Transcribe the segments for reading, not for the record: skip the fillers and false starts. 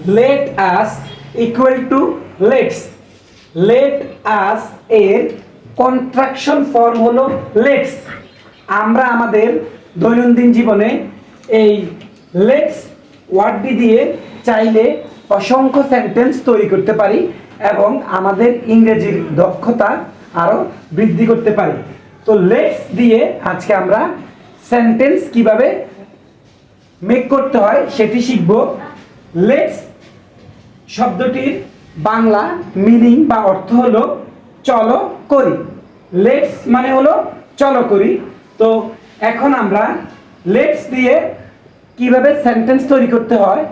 let us equal to let's. let us এর contraction form হলো let's। আমরা আমাদের দৈনন্দিন জীবনে এই let's ওয়ার্ডটি দিয়ে চাইলে অসংখ্য সেন্টেন্স তৈরি করতে পারি এবং আমাদের ইংরেজির দক্ষতা আরো বৃদ্ধি করতে পারি। তো let's দিয়ে আজকে আমরা সেন্টেন্স কিভাবে মেক করতে হয় সেটি শিখব। let's শব্দটির বাংলা মিনিং বা অর্থ হলো চলো করি। let's মানে হলো চলো করি। তো এখন আমরা let's দিয়ে কিভাবে সেন্টেন্স তৈরি করতে হয়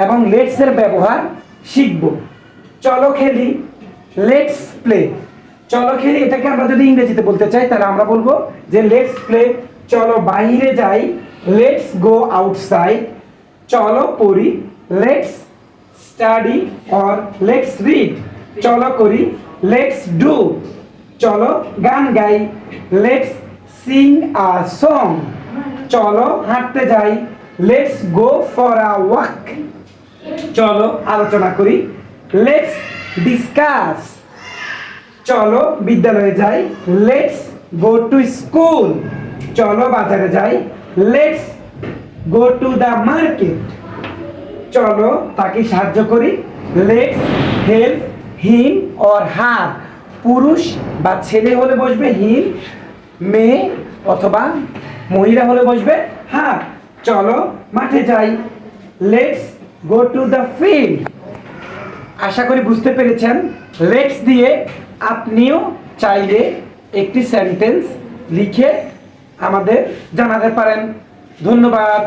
এবং let's এর ব্যবহার শিখব। চলো খেলি, let's play। চলো খেলি এটাকে আমরা যদি ইংরেজিতে বলতে চাই তাহলে আমরা বলবো যে let's play। চলো বাইরে যাই, let's go outside। চলো পড়ি, let's study or let's read। চলো করি, let's do। চলো গান গাই, let's sing a song। চলো হাঁটতে যাই, let's go for a walk। চলো আলোচনা করি, let's discuss। চলো বিদ্যালয়ে যাই, let's go to school। চলো বাজারে যাই, let's go to the market। চলো তাকে সাহায্য করি, let's help him or her। পুরুষ বা ছেলে হলে বসবে him, মেয়ে অথবা মহিলা হলে বসবে her। চলো মাঠে যাই, let's go to the field। আশা করি বুঝতে পেরেছেন। let's দিয়ে আপনিও চাইলে একটি সেন্টেন্স লিখে আমাদের জানাতে পারেন। ধন্যবাদ।